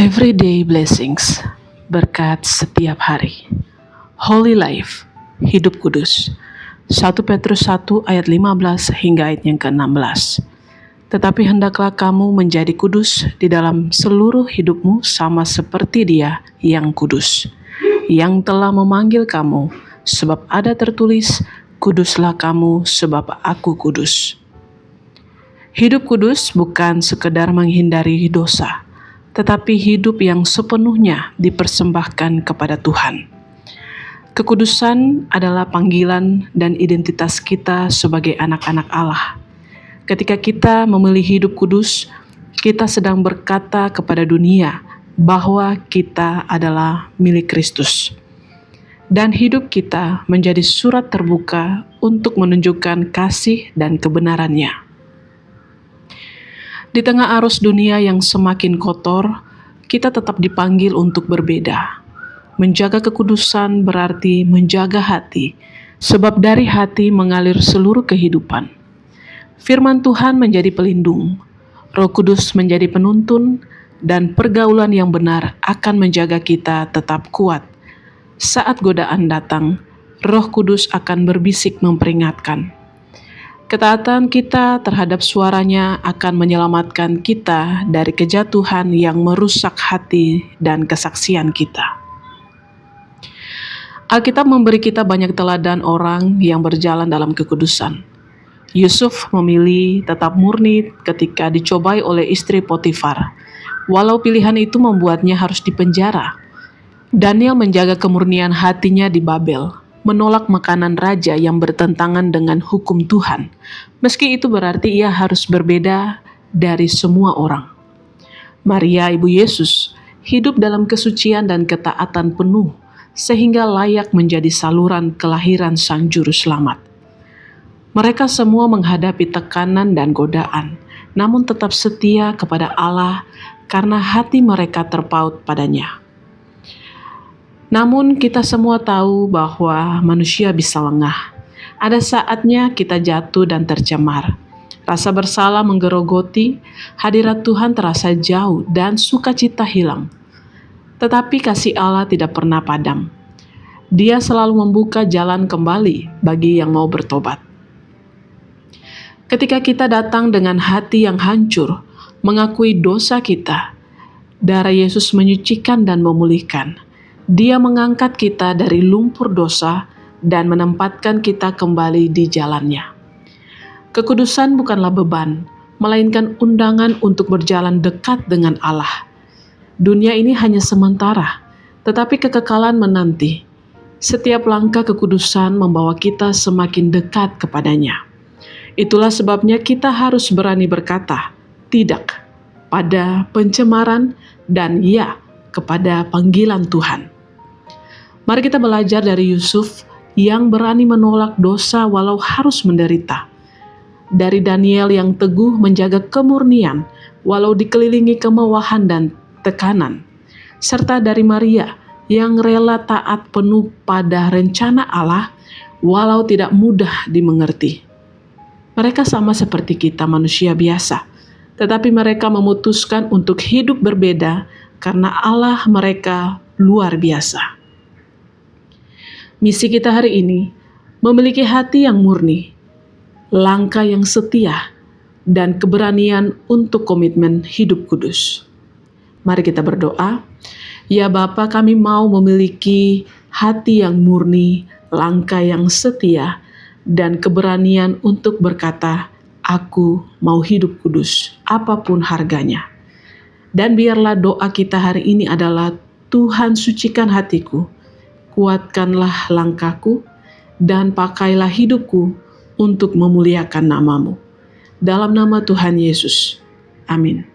Everyday blessings, berkat setiap hari. Holy life, hidup kudus. 1 Petrus 1 ayat 15 hingga ayat yang ke-16. Tetapi hendaklah kamu menjadi kudus di dalam seluruh hidupmu sama seperti Dia yang kudus, yang telah memanggil kamu, sebab ada tertulis, kuduslah kamu sebab aku kudus. Hidup kudus bukan sekedar menghindari dosa, tetapi hidup yang sepenuhnya dipersembahkan kepada Tuhan. Kekudusan adalah panggilan dan identitas kita sebagai anak-anak Allah. Ketika kita memilih hidup kudus, kita sedang berkata kepada dunia bahwa kita adalah milik Kristus. Dan hidup kita menjadi surat terbuka untuk menunjukkan kasih dan kebenarannya. Di tengah arus dunia yang semakin kotor, kita tetap dipanggil untuk berbeda. Menjaga kekudusan berarti menjaga hati, sebab dari hati mengalir seluruh kehidupan. Firman Tuhan menjadi pelindung, Roh Kudus menjadi penuntun, dan pergaulan yang benar akan menjaga kita tetap kuat. Saat godaan datang, Roh Kudus akan berbisik memperingatkan. Ketaatan kita terhadap suaranya akan menyelamatkan kita dari kejatuhan yang merusak hati dan kesaksian kita. Alkitab memberi kita banyak teladan orang yang berjalan dalam kekudusan. Yusuf memilih tetap murni ketika dicobai oleh istri Potifar, walau pilihan itu membuatnya harus dipenjara. Daniel menjaga kemurnian hatinya di Babel, menolak makanan raja yang bertentangan dengan hukum Tuhan, meski itu berarti ia harus berbeda dari semua orang. Maria, ibu Yesus, hidup dalam kesucian dan ketaatan penuh, sehingga layak menjadi saluran kelahiran Sang Juru Selamat. Mereka semua menghadapi tekanan dan godaan, namun tetap setia kepada Allah karena hati mereka terpaut padanya. Namun kita semua tahu bahwa manusia bisa lengah. Ada saatnya kita jatuh dan tercemar. Rasa bersalah menggerogoti, hadirat Tuhan terasa jauh dan sukacita hilang. Tetapi kasih Allah tidak pernah padam. Dia selalu membuka jalan kembali bagi yang mau bertobat. Ketika kita datang dengan hati yang hancur, mengakui dosa kita, darah Yesus menyucikan dan memulihkan. Dia mengangkat kita dari lumpur dosa dan menempatkan kita kembali di jalannya. Kekudusan bukanlah beban, melainkan undangan untuk berjalan dekat dengan Allah. Dunia ini hanya sementara, tetapi kekekalan menanti. Setiap langkah kekudusan membawa kita semakin dekat kepadanya. Itulah sebabnya kita harus berani berkata, tidak pada pencemaran dan ya kepada panggilan Tuhan. Mari kita belajar dari Yusuf yang berani menolak dosa walau harus menderita. Dari Daniel yang teguh menjaga kemurnian walau dikelilingi kemewahan dan tekanan. Serta dari Maria yang rela taat penuh pada rencana Allah walau tidak mudah dimengerti. Mereka sama seperti kita manusia biasa, tetapi mereka memutuskan untuk hidup berbeda karena Allah mereka luar biasa. Misi kita hari ini, memiliki hati yang murni, langkah yang setia, dan keberanian untuk komitmen hidup kudus. Mari kita berdoa. Ya Bapa, kami mau memiliki hati yang murni, langkah yang setia, dan keberanian untuk berkata, aku mau hidup kudus, apapun harganya. Dan biarlah doa kita hari ini adalah, Tuhan sucikan hatiku, kuatkanlah langkahku, dan pakailah hidupku untuk memuliakan nama-Mu. Dalam nama Tuhan Yesus. Amin.